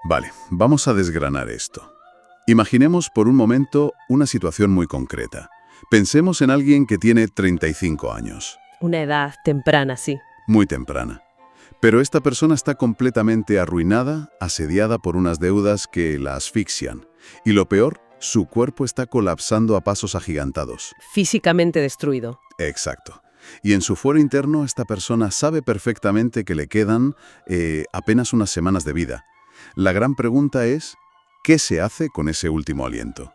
Vale, vamos a desgranar esto. Imaginemos por un momento una situación muy concreta. Pensemos en alguien que tiene 35 años. Una edad temprana, sí. Muy temprana. Pero esta persona está completamente arruinada, asediada por unas deudas que la asfixian. Y lo peor, su cuerpo está colapsando a pasos agigantados. Físicamente destruido. Exacto. Y en su fuero interno, esta persona sabe perfectamente que le quedan apenas unas semanas de vida. La gran pregunta es, ¿qué se hace con ese último aliento?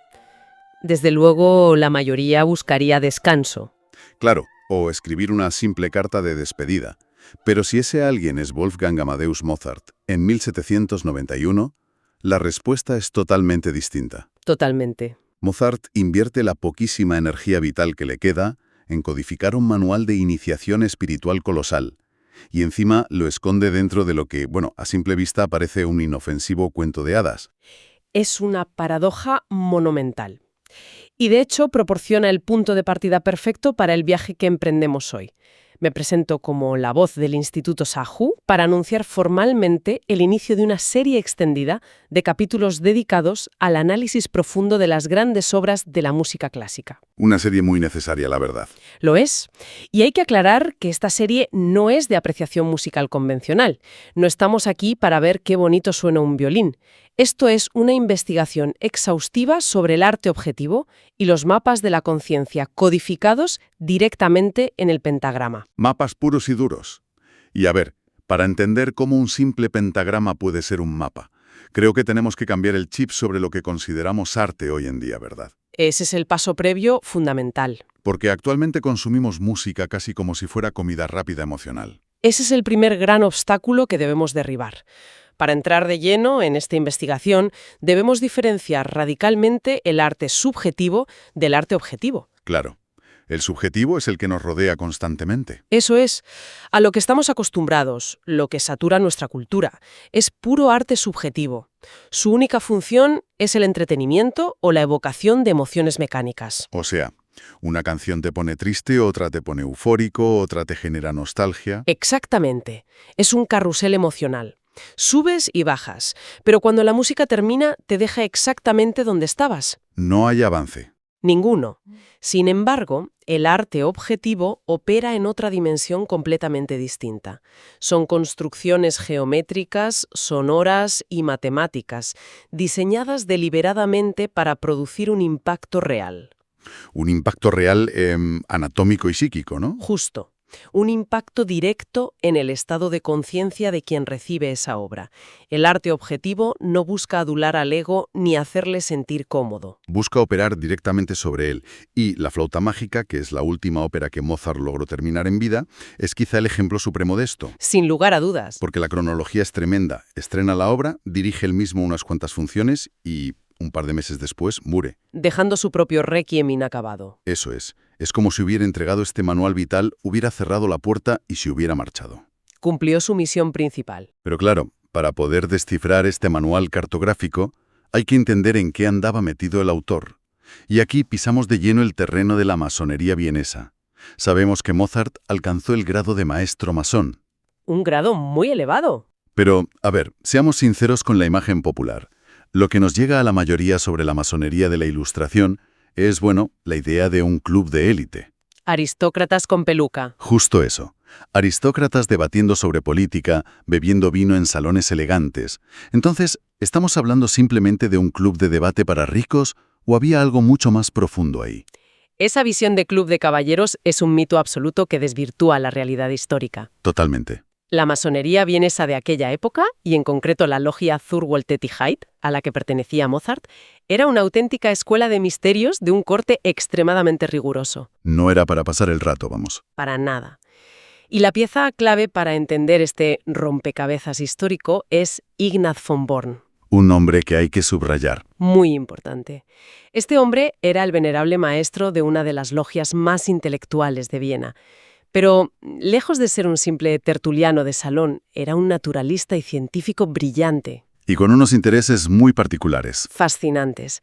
Desde luego, la mayoría buscaría descanso. Claro, o escribir una simple carta de despedida. Pero si ese alguien es Wolfgang Amadeus Mozart, en 1791, la respuesta es totalmente distinta. Totalmente. Mozart invierte la poquísima energía vital que le queda en codificar un manual de iniciación espiritual colosal, y encima lo esconde dentro de lo que, a simple vista parece un inofensivo cuento de hadas. Es una paradoja monumental. Y de hecho proporciona el punto de partida perfecto para el viaje que emprendemos hoy. Me presento como la voz del Instituto Sahu para anunciar formalmente el inicio de una serie extendida de capítulos dedicados al análisis profundo de las grandes obras de la música clásica. Una serie muy necesaria, la verdad. Lo es. Y hay que aclarar que esta serie no es de apreciación musical convencional. No estamos aquí para ver qué bonito suena un violín. Esto es una investigación exhaustiva sobre el arte objetivo y los mapas de la conciencia codificados directamente en el pentagrama. Mapas puros y duros. Y a ver, para entender cómo un simple pentagrama puede ser un mapa, creo que tenemos que cambiar el chip sobre lo que consideramos arte hoy en día, ¿verdad? Ese es el paso previo fundamental. Porque actualmente consumimos música casi como si fuera comida rápida emocional. Ese es el primer gran obstáculo que debemos derribar. Para entrar de lleno en esta investigación, debemos diferenciar radicalmente el arte subjetivo del arte objetivo. Claro. El subjetivo es el que nos rodea constantemente. Eso es, a lo que estamos acostumbrados, lo que satura nuestra cultura. Es puro arte subjetivo. Su única función es el entretenimiento o la evocación de emociones mecánicas. O sea, una canción te pone triste, otra te pone eufórico, otra te genera nostalgia. Exactamente. Es un carrusel emocional. Subes y bajas, pero cuando la música termina te deja exactamente donde estabas. No hay avance. Ninguno. Sin embargo, el arte objetivo opera en otra dimensión completamente distinta. Son construcciones geométricas, sonoras y matemáticas, diseñadas deliberadamente para producir un impacto real. Un impacto real anatómico y psíquico, ¿no? Justo. Un impacto directo en el estado de conciencia de quien recibe esa obra. El arte objetivo no busca adular al ego ni hacerle sentir cómodo. Busca operar directamente sobre él. Y La flauta mágica, que es la última ópera que Mozart logró terminar en vida, es quizá el ejemplo supremo de esto. Sin lugar a dudas. Porque la cronología es tremenda. Estrena la obra, dirige él mismo unas cuantas funciones y un par de meses después muere. Dejando su propio requiem inacabado. Eso es. Es como si hubiera entregado este manual vital, hubiera cerrado la puerta y se hubiera marchado. Cumplió su misión principal. Pero claro, para poder descifrar este manual cartográfico, hay que entender en qué andaba metido el autor. Y aquí pisamos de lleno el terreno de la masonería vienesa. Sabemos que Mozart alcanzó el grado de maestro masón. Un grado muy elevado. Pero, a ver, seamos sinceros con la imagen popular. Lo que nos llega a la mayoría sobre la masonería de la Ilustración es, la idea de un club de élite. Aristócratas con peluca. Justo eso. Aristócratas debatiendo sobre política, bebiendo vino en salones elegantes. Entonces, ¿estamos hablando simplemente de un club de debate para ricos o había algo mucho más profundo ahí? Esa visión de club de caballeros es un mito absoluto que desvirtúa la realidad histórica. Totalmente. La masonería vienesa de aquella época, y en concreto la logia Thurwaltetigkeit, a la que pertenecía Mozart, era una auténtica escuela de misterios de un corte extremadamente riguroso. No era para pasar el rato, vamos. Para nada. Y la pieza clave para entender este rompecabezas histórico es Ignaz von Born. Un nombre que hay que subrayar. Muy importante. Este hombre era el venerable maestro de una de las logias más intelectuales de Viena. Pero, lejos de ser un simple tertuliano de salón, era un naturalista y científico brillante. Y con unos intereses muy particulares. Fascinantes.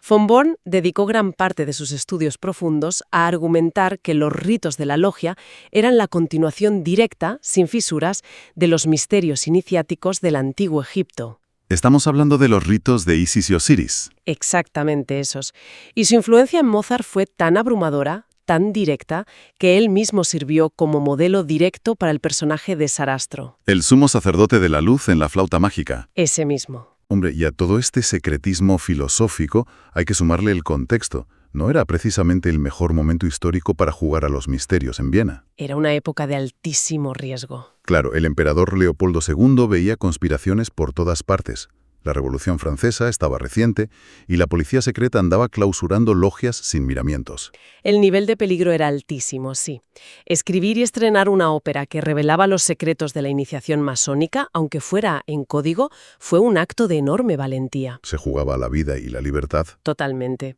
Von Born dedicó gran parte de sus estudios profundos a argumentar que los ritos de la logia eran la continuación directa, sin fisuras, de los misterios iniciáticos del antiguo Egipto. Estamos hablando de los ritos de Isis y Osiris. Exactamente esos. Y su influencia en Mozart fue tan abrumadora, tan directa, que él mismo sirvió como modelo directo para el personaje de Sarastro. El sumo sacerdote de la luz en la flauta mágica. Ese mismo. Hombre, y a todo este secretismo filosófico hay que sumarle el contexto. No era precisamente el mejor momento histórico para jugar a los misterios en Viena. Era una época de altísimo riesgo. Claro, el emperador Leopoldo II veía conspiraciones por todas partes. La Revolución Francesa estaba reciente y la policía secreta andaba clausurando logias sin miramientos. El nivel de peligro era altísimo, sí. Escribir y estrenar una ópera que revelaba los secretos de la iniciación masónica, aunque fuera en código, fue un acto de enorme valentía. Se jugaba la vida y la libertad. Totalmente.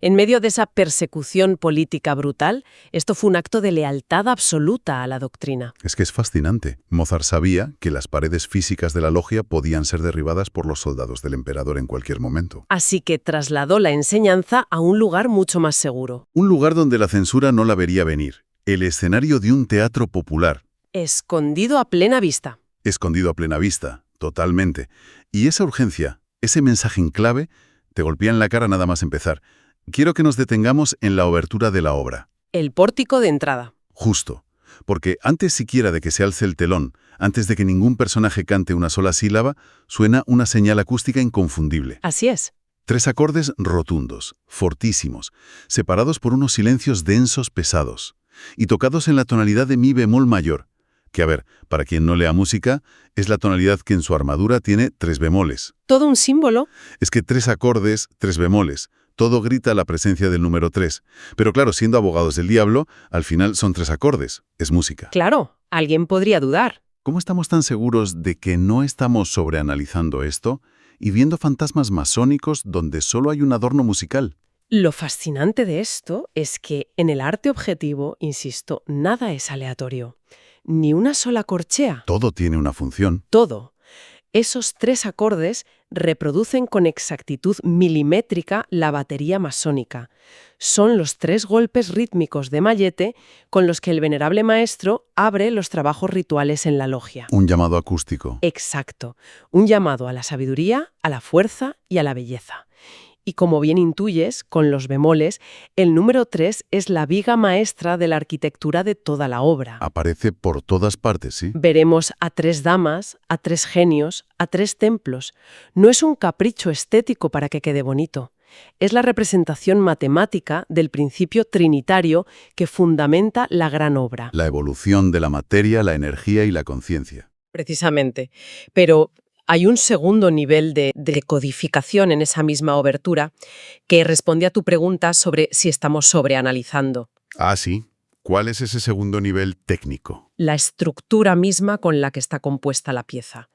En medio de esa persecución política brutal, esto fue un acto de lealtad absoluta a la doctrina. Es que es fascinante. Mozart sabía que las paredes físicas de la logia podían ser derribadas por los soldados del emperador en cualquier momento. Así que trasladó la enseñanza a un lugar mucho más seguro. Un lugar donde la censura no la vería venir. El escenario de un teatro popular. Escondido a plena vista. Escondido a plena vista, totalmente. Y esa urgencia, ese mensaje en clave, te golpea en la cara nada más empezar. Quiero que nos detengamos en la obertura de la obra. El pórtico de entrada. Justo. Porque antes siquiera de que se alce el telón, antes de que ningún personaje cante una sola sílaba, suena una señal acústica inconfundible. Así es. 3 acordes rotundos, fortísimos, separados por unos silencios densos pesados, y tocados en la tonalidad de mi bemol mayor, que, a ver, para quien no lea música, es la tonalidad que en su armadura tiene 3 bemoles. Todo un símbolo. Es que 3 acordes, 3 bemoles. Todo grita la presencia del número 3. Pero claro, siendo abogados del diablo, al final son 3 acordes. Es música. Claro, alguien podría dudar. ¿Cómo estamos tan seguros de que no estamos sobreanalizando esto y viendo fantasmas masónicos donde solo hay un adorno musical? Lo fascinante de esto es que en el arte objetivo, insisto, nada es aleatorio. Ni una sola corchea. Todo tiene una función. Todo. Esos 3 acordes reproducen con exactitud milimétrica la batería masónica. Son los 3 golpes rítmicos de mallete con los que el venerable maestro abre los trabajos rituales en la logia. Un llamado acústico. Exacto. Un llamado a la sabiduría, a la fuerza y a la belleza. Y como bien intuyes, con los bemoles, el número 3 es la viga maestra de la arquitectura de toda la obra. Aparece por todas partes, ¿sí? Veremos a 3 damas, a 3 genios, a 3 templos. No es un capricho estético para que quede bonito. Es la representación matemática del principio trinitario que fundamenta la gran obra. La evolución de la materia, la energía y la conciencia. Precisamente. Pero hay un segundo nivel de codificación en esa misma obertura que responde a tu pregunta sobre si estamos sobreanalizando. Ah, sí. ¿Cuál es ese segundo nivel técnico? La estructura misma con la que está compuesta la pieza.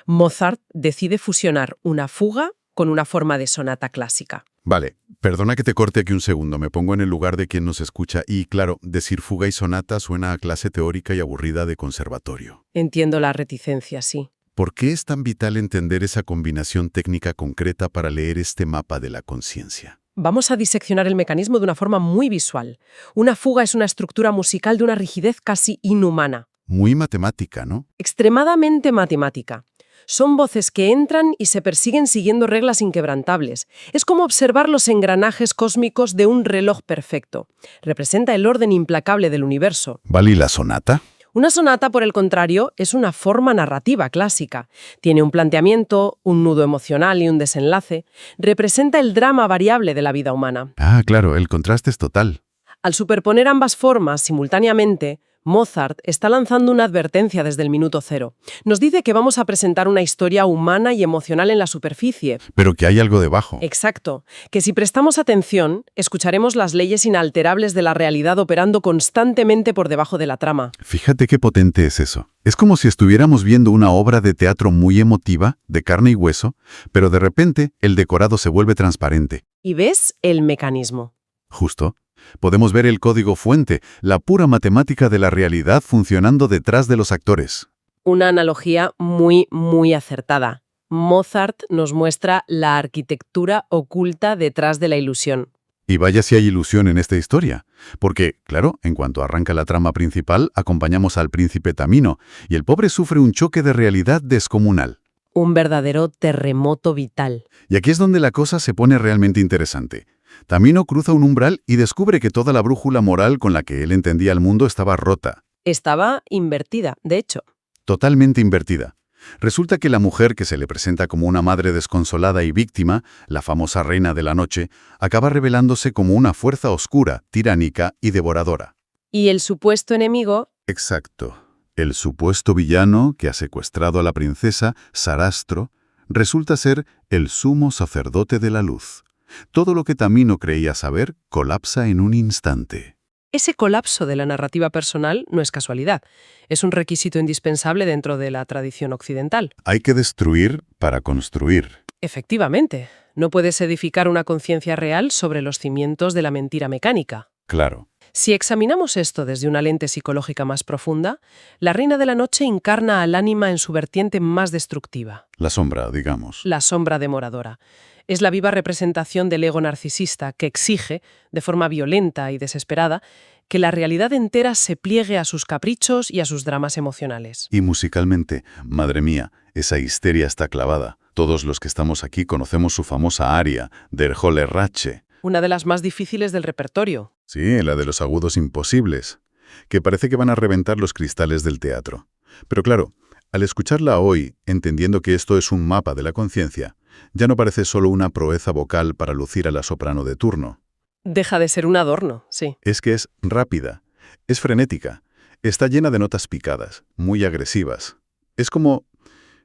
Mozart decide fusionar una fuga con una forma de sonata clásica. Vale, perdona que te corte aquí un segundo, me pongo en el lugar de quien nos escucha y, claro, decir fuga y sonata suena a clase teórica y aburrida de conservatorio. Entiendo la reticencia, sí. ¿Por qué es tan vital entender esa combinación técnica concreta para leer este mapa de la conciencia? Vamos a diseccionar el mecanismo de una forma muy visual. Una fuga es una estructura musical de una rigidez casi inhumana. Muy matemática, ¿no? Extremadamente matemática. Son voces que entran y se persiguen siguiendo reglas inquebrantables. Es como observar los engranajes cósmicos de un reloj perfecto. Representa el orden implacable del universo. ¿Vale, y la sonata? Una sonata, por el contrario, es una forma narrativa clásica. Tiene un planteamiento, un nudo emocional y un desenlace. Representa el drama variable de la vida humana. Ah, claro, el contraste es total. Al superponer ambas formas simultáneamente, Mozart está lanzando una advertencia desde el minuto cero. Nos dice que vamos a presentar una historia humana y emocional en la superficie. Pero que hay algo debajo. Exacto. Que si prestamos atención, escucharemos las leyes inalterables de la realidad operando constantemente por debajo de la trama. Fíjate qué potente es eso. Es como si estuviéramos viendo una obra de teatro muy emotiva, de carne y hueso, pero de repente el decorado se vuelve transparente. ¿Y ves el mecanismo? Justo. Podemos ver el código fuente, la pura matemática de la realidad funcionando detrás de los actores. Una analogía muy acertada. Mozart nos muestra la arquitectura oculta detrás de la ilusión. Y vaya si hay ilusión en esta historia. Porque, claro, en cuanto arranca la trama principal, acompañamos al príncipe Tamino, y el pobre sufre un choque de realidad descomunal. Un verdadero terremoto vital. Y aquí es donde la cosa se pone realmente interesante. Tamino cruza un umbral y descubre que toda la brújula moral con la que él entendía el mundo estaba rota, Estaba invertida, de hecho. totalmente invertida. Resulta que la mujer que se le presenta como una madre desconsolada y víctima, la famosa reina de la noche, acaba revelándose como una fuerza oscura, tiránica y devoradora. Y el supuesto enemigo, Exacto. El supuesto villano que ha secuestrado a la princesa, Sarastro, resulta ser el sumo sacerdote de la luz. Todo lo que Tamino creía saber colapsa en un instante. ese colapso de la narrativa personal no es casualidad. Es un requisito indispensable dentro de la tradición occidental. Hay que destruir para construir. Efectivamente, no puedes edificar una conciencia real sobre los cimientos de la mentira mecánica. Claro. Si examinamos esto desde una lente psicológica más profunda, la Reina de la Noche encarna al ánima en su vertiente más destructiva, La sombra, digamos. la sombra demoradora. Es la viva representación del ego narcisista que exige, de forma violenta y desesperada, que la realidad entera se pliegue a sus caprichos y a sus dramas emocionales. Y musicalmente, madre mía, esa histeria está clavada. Todos los que estamos aquí conocemos su famosa aria, Der Holle Rache. Una de las más difíciles del repertorio. Sí, la de los agudos imposibles, que parece que van a reventar los cristales del teatro. Pero claro, al escucharla hoy, entendiendo que esto es un mapa de la conciencia, ya no parece solo una proeza vocal para lucir a la soprano de turno. Deja de ser un adorno, sí. Es que es rápida, es frenética, está llena de notas picadas, muy agresivas. Es como,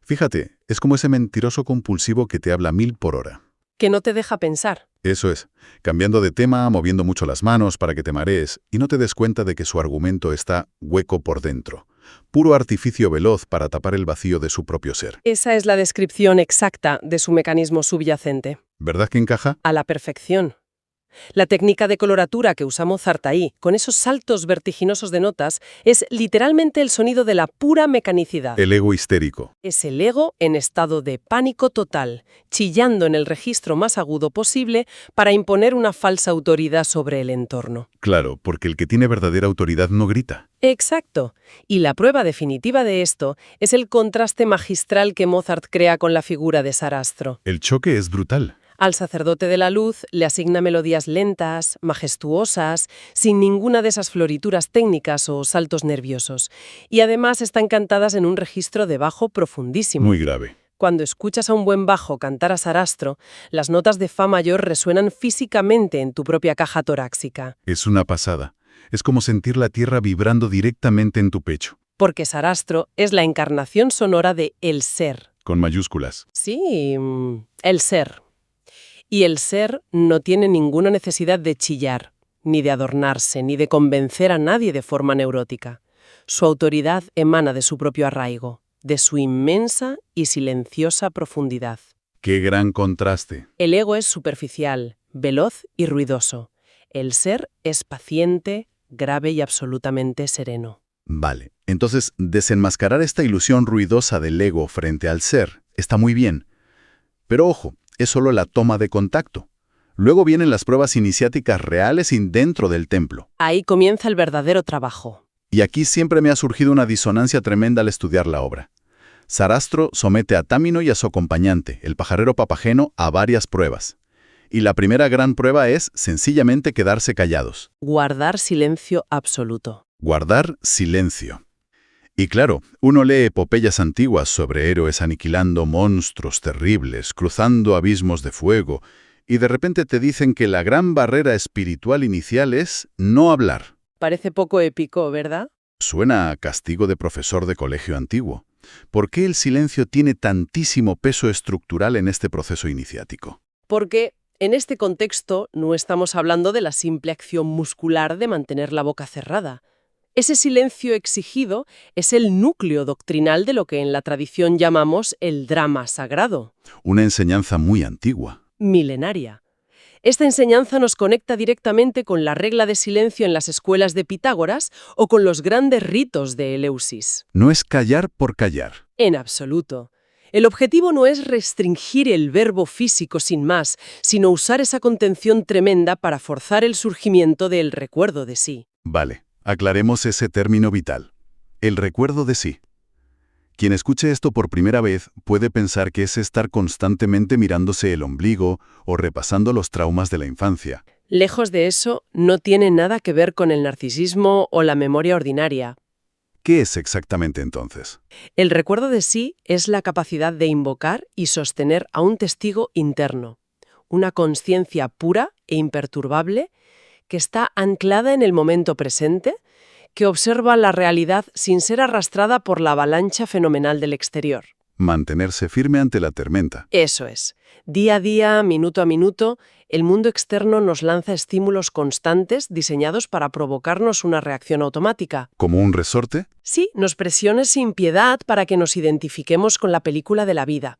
fíjate, es como ese mentiroso compulsivo que te habla 1000 por hora. Que no te deja pensar. Eso es, cambiando de tema, moviendo mucho las manos para que te marees y no te des cuenta de que su argumento está hueco por dentro. Puro artificio veloz para tapar el vacío de su propio ser. Esa es la descripción exacta de su mecanismo subyacente. ¿Verdad que encaja? A la perfección. La técnica de coloratura que usa Mozart ahí, con esos saltos vertiginosos de notas, es literalmente el sonido de la pura mecanicidad. El ego histérico. Es el ego en estado de pánico total, chillando en el registro más agudo posible para imponer una falsa autoridad sobre el entorno. Claro, porque el que tiene verdadera autoridad no grita. Exacto. Y la prueba definitiva de esto es el contraste magistral que Mozart crea con la figura de Sarastro. El choque es brutal. Al sacerdote de la luz le asigna melodías lentas, majestuosas, sin ninguna de esas florituras técnicas o saltos nerviosos. Y además están cantadas en un registro de bajo profundísimo. Muy grave. Cuando escuchas a un buen bajo cantar a Sarastro, las notas de fa mayor resuenan físicamente en tu propia caja torácica. Es una pasada. Es como sentir la tierra vibrando directamente en tu pecho. Porque Sarastro es la encarnación sonora de el ser. Con mayúsculas. Sí, el ser. Y el ser no tiene ninguna necesidad de chillar, ni de adornarse, ni de convencer a nadie de forma neurótica. Su autoridad emana de su propio arraigo, de su inmensa y silenciosa profundidad. ¡Qué gran contraste! El ego es superficial, veloz y ruidoso. El ser es paciente, grave y absolutamente sereno. Vale, entonces desenmascarar esta ilusión ruidosa del ego frente al ser está muy bien. Pero ojo, es solo la toma de contacto. Luego vienen las pruebas iniciáticas reales dentro del templo. Ahí comienza el verdadero trabajo. Y aquí siempre me ha surgido una disonancia tremenda al estudiar la obra. Sarastro somete a Tamino y a su acompañante, el pajarero Papageno, a varias pruebas. Y la primera gran prueba es sencillamente quedarse callados. Guardar silencio absoluto. Guardar silencio. Y claro, uno lee epopeyas antiguas sobre héroes aniquilando monstruos terribles, cruzando abismos de fuego, y de repente te dicen que la gran barrera espiritual inicial es no hablar. Parece poco épico, ¿verdad? Suena a castigo de profesor de colegio antiguo. ¿Por qué el silencio tiene tantísimo peso estructural en este proceso iniciático? Porque en este contexto no estamos hablando de la simple acción muscular de mantener la boca cerrada. Ese silencio exigido es el núcleo doctrinal de lo que en la tradición llamamos el drama sagrado. Una enseñanza muy antigua. Milenaria. Esta enseñanza nos conecta directamente con la regla de silencio en las escuelas de Pitágoras o con los grandes ritos de Eleusis. No es callar por callar. En absoluto. El objetivo no es restringir el verbo físico sin más, sino usar esa contención tremenda para forzar el surgimiento del recuerdo de sí. Vale, aclaremos ese término vital. El recuerdo de sí. Quien escuche esto por primera vez puede pensar que es estar constantemente mirándose el ombligo o repasando los traumas de la infancia. Lejos de eso, no tiene nada que ver con el narcisismo o la memoria ordinaria. ¿Qué es exactamente entonces? El recuerdo de sí es la capacidad de invocar y sostener a un testigo interno, una conciencia pura e imperturbable que está anclada en el momento presente, que observa la realidad sin ser arrastrada por la avalancha fenomenal del exterior. Mantenerse firme ante la tormenta. Eso es. Día a día, minuto a minuto, el mundo externo nos lanza estímulos constantes diseñados para provocarnos una reacción automática. ¿Como un resorte? Sí, nos presiona sin piedad para que nos identifiquemos con la película de la vida.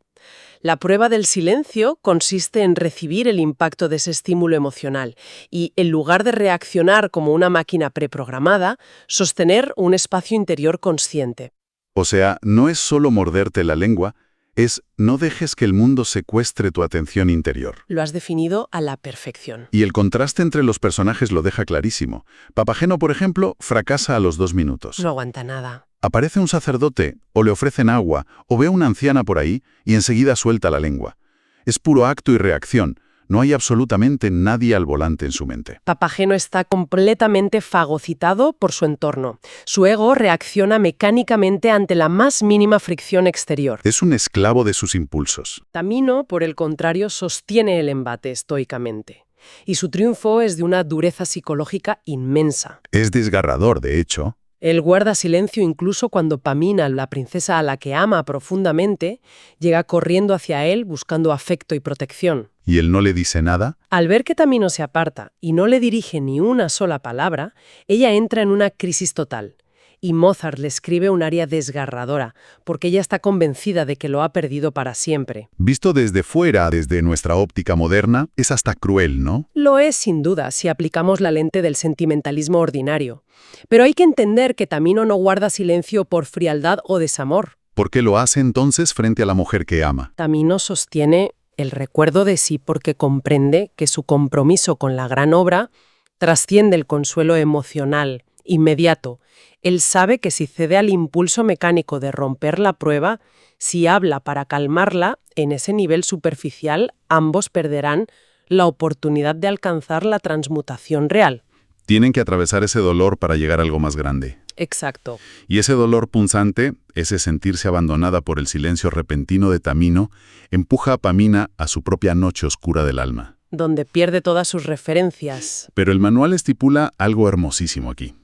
La prueba del silencio consiste en recibir el impacto de ese estímulo emocional y, en lugar de reaccionar como una máquina preprogramada, sostener un espacio interior consciente. O sea, no es solo morderte la lengua, es no dejes que el mundo secuestre tu atención interior. Lo has definido a la perfección. Y el contraste entre los personajes lo deja clarísimo. Papageno, por ejemplo, fracasa a los 2 minutos. No aguanta nada. Aparece un sacerdote, o le ofrecen agua, o ve a una anciana por ahí, y enseguida suelta la lengua. Es puro acto y reacción. No hay absolutamente nadie al volante en su mente. Papageno está completamente fagocitado por su entorno. Su ego reacciona mecánicamente ante la más mínima fricción exterior. Es un esclavo de sus impulsos. Tamino, por el contrario, sostiene el embate estoicamente. Y su triunfo es de una dureza psicológica inmensa. Es desgarrador, de hecho. Él guarda silencio incluso cuando Pamina, la princesa a la que ama profundamente, llega corriendo hacia él buscando afecto y protección. ¿Y él no le dice nada? Al ver que Tamino se aparta y no le dirige ni una sola palabra, ella entra en una crisis total. Y Mozart le escribe un aria desgarradora, porque ella está convencida de que lo ha perdido para siempre. Visto desde fuera, desde nuestra óptica moderna, es hasta cruel, ¿no? Lo es sin duda si aplicamos la lente del sentimentalismo ordinario. Pero hay que entender que Tamino no guarda silencio por frialdad o desamor. ¿Por qué lo hace entonces frente a la mujer que ama? Tamino sostiene el recuerdo de sí porque comprende que su compromiso con la gran obra trasciende el consuelo emocional inmediato. Él sabe que si cede al impulso mecánico de romper la prueba, si habla para calmarla, en ese nivel superficial ambos perderán la oportunidad de alcanzar la transmutación real. Tienen que atravesar ese dolor para llegar a algo más grande. Exacto. Y ese dolor punzante, ese sentirse abandonada por el silencio repentino de Tamino, empuja a Pamina a su propia noche oscura del alma. Donde pierde todas sus referencias. Pero el manual estipula algo hermosísimo aquí.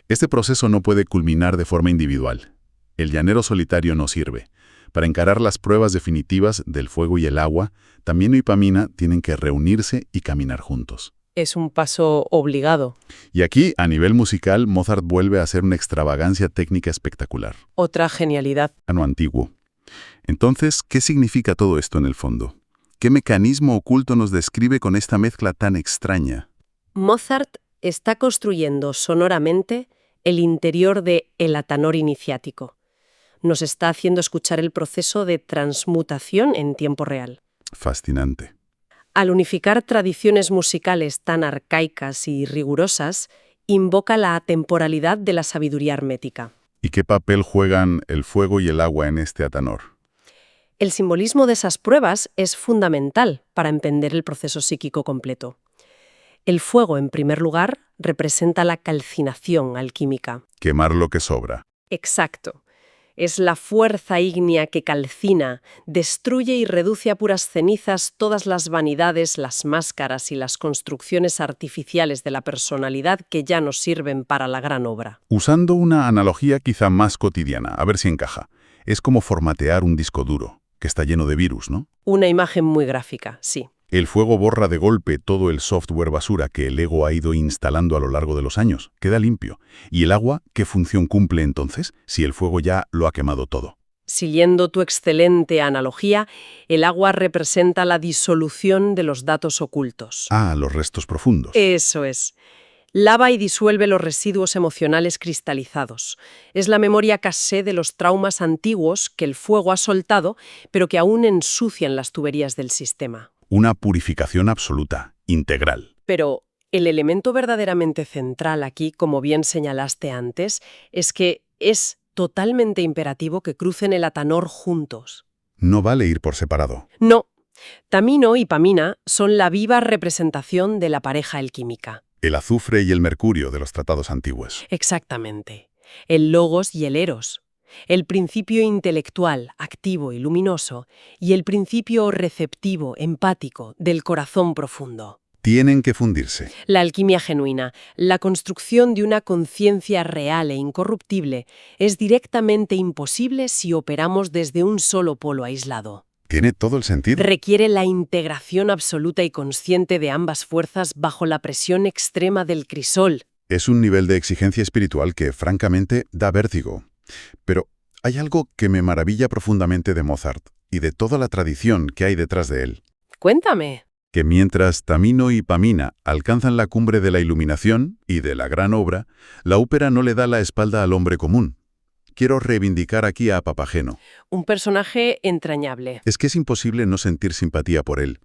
Este proceso no puede culminar de forma individual. El llanero solitario no sirve. Para encarar las pruebas definitivas del fuego y el agua, Tamino y Pamina tienen que reunirse y caminar juntos. Es un paso obligado. Y aquí, a nivel musical, Mozart vuelve a hacer una extravagancia técnica espectacular. Otra genialidad. Ano antiguo. Entonces, ¿qué significa todo esto en el fondo? ¿Qué mecanismo oculto nos describe con esta mezcla tan extraña? Mozart está construyendo sonoramente el interior de El Atanor iniciático. Nos está haciendo escuchar el proceso de transmutación en tiempo real. Fascinante. Al unificar tradiciones musicales tan arcaicas y rigurosas, invoca la atemporalidad de la sabiduría hermética. ¿Y qué papel juegan el fuego y el agua en este Atanor? El simbolismo de esas pruebas es fundamental para entender el proceso psíquico completo. El fuego, en primer lugar, representa la calcinación alquímica. Quemar lo que sobra. Exacto. Es la fuerza ígnea que calcina, destruye y reduce a puras cenizas todas las vanidades, las máscaras y las construcciones artificiales de la personalidad que ya no sirven para la gran obra. Usando una analogía quizá más cotidiana, a ver si encaja. Es como formatear un disco duro, que está lleno de virus, ¿no? Una imagen muy gráfica, sí. El fuego borra de golpe todo el software basura que el ego ha ido instalando a lo largo de los años. Queda limpio. ¿Y el agua qué función cumple entonces si el fuego ya lo ha quemado todo? Siguiendo tu excelente analogía, el agua representa la disolución de los datos ocultos. Ah, los restos profundos. Eso es. Lava y disuelve los residuos emocionales cristalizados. Es la memoria cassé de los traumas antiguos que el fuego ha soltado, pero que aún ensucian las tuberías del sistema. Una purificación absoluta, integral. Pero el elemento verdaderamente central aquí, como bien señalaste antes, es que es totalmente imperativo que crucen el Atanor juntos. No vale ir por separado. No. Tamino y Pamina son la viva representación de la pareja alquímica. El azufre y el mercurio de los tratados antiguos. Exactamente. El logos y el eros. El principio intelectual, activo y luminoso, y el principio receptivo, empático, del corazón profundo. Tienen que fundirse. La alquimia genuina, la construcción de una conciencia real e incorruptible, es directamente imposible si operamos desde un solo polo aislado. Tiene todo el sentido. Requiere la integración absoluta y consciente de ambas fuerzas bajo la presión extrema del crisol. Es un nivel de exigencia espiritual que, francamente, da vértigo. Pero hay algo que me maravilla profundamente de Mozart y de toda la tradición que hay detrás de él. Cuéntame. Que mientras Tamino y Pamina alcanzan la cumbre de la iluminación y de la gran obra, la ópera no le da la espalda al hombre común. Quiero reivindicar aquí a Papageno. Un personaje entrañable. Es que es imposible no sentir simpatía por él.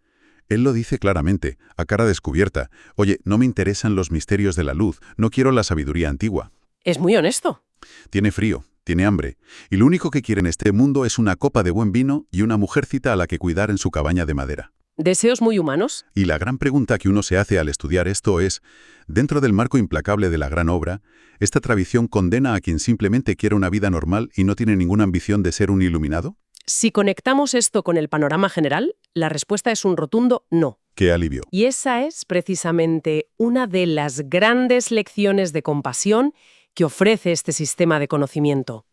Él lo dice claramente, a cara descubierta. Oye, no me interesan los misterios de la luz, no quiero la sabiduría antigua. Es muy honesto. Tiene frío, tiene hambre, y lo único que quiere en este mundo es una copa de buen vino y una mujercita a la que cuidar en su cabaña de madera. ¿Deseos muy humanos? Y la gran pregunta que uno se hace al estudiar esto es, dentro del marco implacable de la gran obra, ¿esta tradición condena a quien simplemente quiere una vida normal y no tiene ninguna ambición de ser un iluminado? Si conectamos esto con el panorama general, la respuesta es un rotundo no. ¡Qué alivio! Y esa es precisamente una de las grandes lecciones de compasión que ofrece este sistema de conocimiento.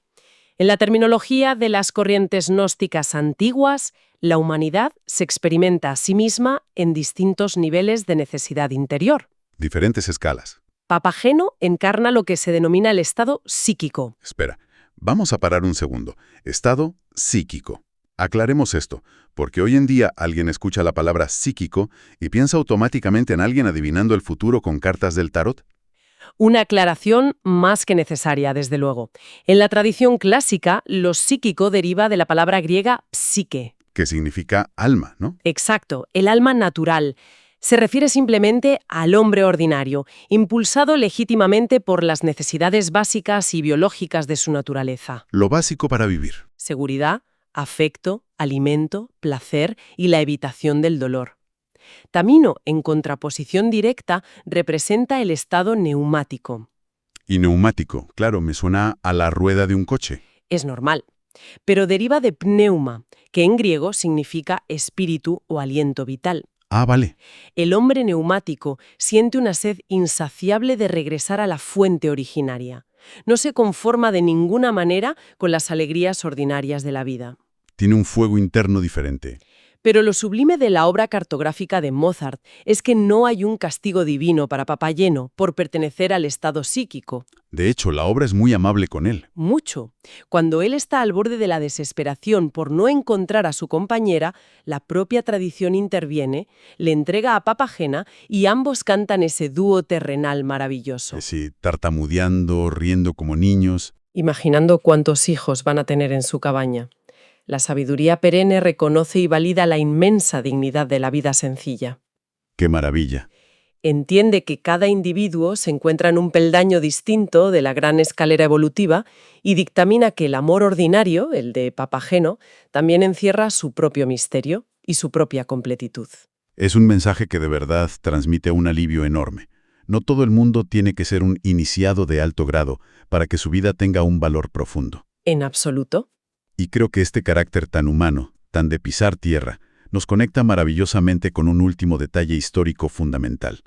En la terminología de las corrientes gnósticas antiguas, la humanidad se experimenta a sí misma en distintos niveles de necesidad interior. Diferentes escalas. Papageno encarna lo que se denomina el estado psíquico. Espera, vamos a parar un segundo. Estado psíquico. Aclaremos esto, porque hoy en día alguien escucha la palabra psíquico y piensa automáticamente en alguien adivinando el futuro con cartas del tarot. Una aclaración más que necesaria, desde luego. En la tradición clásica, lo psíquico deriva de la palabra griega psique. Que significa alma, ¿no? Exacto, el alma natural. Se refiere simplemente al hombre ordinario, impulsado legítimamente por las necesidades básicas y biológicas de su naturaleza. Lo básico para vivir. Seguridad, afecto, alimento, placer y la evitación del dolor. Tamino, en contraposición directa, representa el estado neumático. Y neumático, claro, me suena a la rueda de un coche. Es normal, pero deriva de pneuma, que en griego significa espíritu o aliento vital. Ah, vale. El hombre neumático siente una sed insaciable de regresar a la fuente originaria. No se conforma de ninguna manera con las alegrías ordinarias de la vida. Tiene un fuego interno diferente. Pero lo sublime de la obra cartográfica de Mozart es que no hay un castigo divino para Papageno por pertenecer al estado psíquico. De hecho, la obra es muy amable con él. Mucho. Cuando él está al borde de la desesperación por no encontrar a su compañera, la propia tradición interviene, le entrega a Papagena y ambos cantan ese dúo terrenal maravilloso. Sí, tartamudeando, riendo como niños. Imaginando cuántos hijos van a tener en su cabaña. La sabiduría perenne reconoce y valida la inmensa dignidad de la vida sencilla. ¡Qué maravilla! Entiende que cada individuo se encuentra en un peldaño distinto de la gran escalera evolutiva y dictamina que el amor ordinario, el de Papageno, también encierra su propio misterio y su propia completitud. Es un mensaje que de verdad transmite un alivio enorme. No todo el mundo tiene que ser un iniciado de alto grado para que su vida tenga un valor profundo. En absoluto. Y creo que este carácter tan humano, tan de pisar tierra, nos conecta maravillosamente con un último detalle histórico fundamental.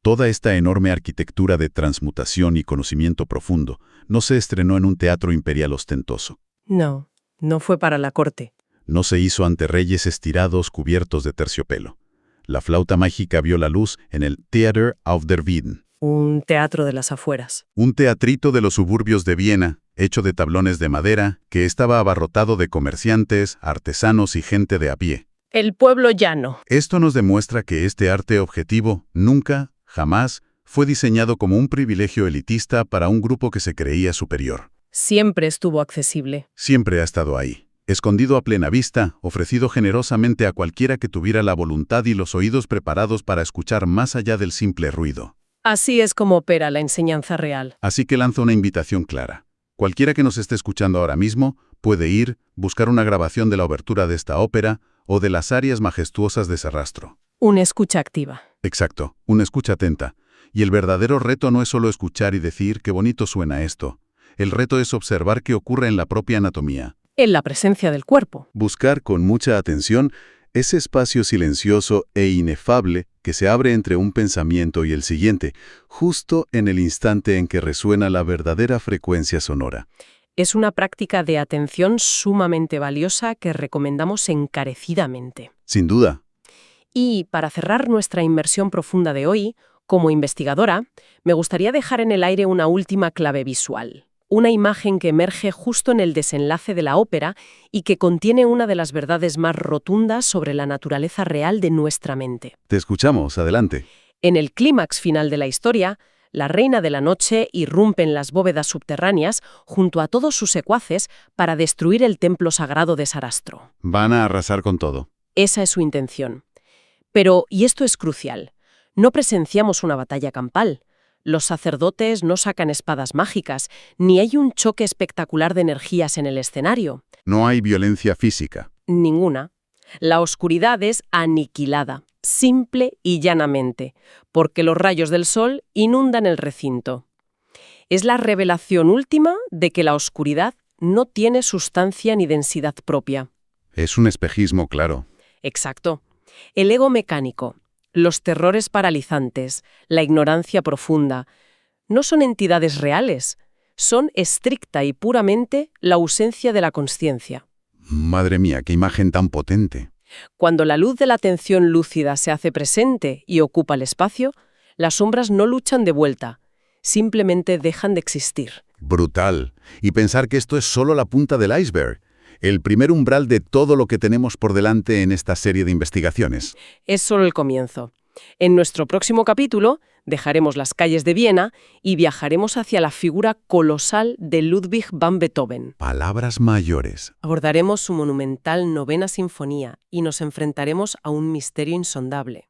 Toda esta enorme arquitectura de transmutación y conocimiento profundo no se estrenó en un teatro imperial ostentoso. No, no fue para la corte. No se hizo ante reyes estirados cubiertos de terciopelo. La flauta mágica vio la luz en el Theater auf der Wieden. Un teatro de las afueras. Un teatrito de los suburbios de Viena, hecho de tablones de madera, que estaba abarrotado de comerciantes, artesanos y gente de a pie. El pueblo llano. Esto nos demuestra que este arte objetivo nunca, jamás, fue diseñado como un privilegio elitista para un grupo que se creía superior. Siempre estuvo accesible. Siempre ha estado ahí, escondido a plena vista, ofrecido generosamente a cualquiera que tuviera la voluntad y los oídos preparados para escuchar más allá del simple ruido. Así es como opera la enseñanza real. Así que lanza una invitación clara. Cualquiera que nos esté escuchando ahora mismo puede ir, buscar una grabación de la obertura de esta ópera o de las arias majestuosas de Sarastro. Una escucha activa. Exacto, una escucha atenta. Y el verdadero reto no es solo escuchar y decir qué bonito suena esto. El reto es observar qué ocurre en la propia anatomía. En la presencia del cuerpo. Buscar con mucha atención ese espacio silencioso e inefable que se abre entre un pensamiento y el siguiente, justo en el instante en que resuena la verdadera frecuencia sonora. Es una práctica de atención sumamente valiosa que recomendamos encarecidamente. Sin duda. Y para cerrar nuestra inmersión profunda de hoy, como investigadora, me gustaría dejar en el aire una última clave visual. Una imagen que emerge justo en el desenlace de la ópera y que contiene una de las verdades más rotundas sobre la naturaleza real de nuestra mente. Te escuchamos, adelante. En el clímax final de la historia, la Reina de la Noche irrumpe en las bóvedas subterráneas junto a todos sus secuaces para destruir el templo sagrado de Sarastro. Van a arrasar con todo. Esa es su intención. Pero, y esto es crucial, no presenciamos una batalla campal. Los sacerdotes no sacan espadas mágicas, ni hay un choque espectacular de energías en el escenario. No hay violencia física. Ninguna. La oscuridad es aniquilada, simple y llanamente, porque los rayos del sol inundan el recinto. Es la revelación última de que la oscuridad no tiene sustancia ni densidad propia. Es un espejismo claro. Exacto. El ego mecánico, los terrores paralizantes, la ignorancia profunda, no son entidades reales, son estricta y puramente la ausencia de la consciencia. Madre mía, qué imagen tan potente. Cuando la luz de la atención lúcida se hace presente y ocupa el espacio, las sombras no luchan de vuelta, simplemente dejan de existir. Brutal. Y pensar que esto es solo la punta del iceberg. El primer umbral de todo lo que tenemos por delante en esta serie de investigaciones. Es solo el comienzo. En nuestro próximo capítulo dejaremos las calles de Viena y viajaremos hacia la figura colosal de Ludwig van Beethoven. Palabras mayores. Abordaremos su monumental Novena Sinfonía y nos enfrentaremos a un misterio insondable.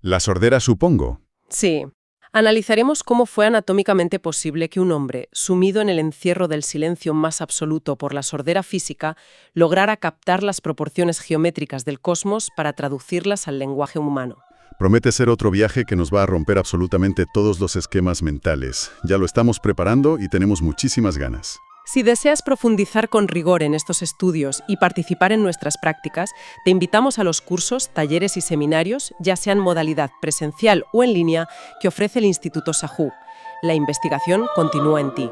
La sordera, supongo. Sí. Analizaremos cómo fue anatómicamente posible que un hombre, sumido en el encierro del silencio más absoluto por la sordera física, lograra captar las proporciones geométricas del cosmos para traducirlas al lenguaje humano. Promete ser otro viaje que nos va a romper absolutamente todos los esquemas mentales. Ya lo estamos preparando y tenemos muchísimas ganas. Si deseas profundizar con rigor en estos estudios y participar en nuestras prácticas, te invitamos a los cursos, talleres y seminarios, ya sean modalidad presencial o en línea, que ofrece el Instituto SAHU. La investigación continúa en ti.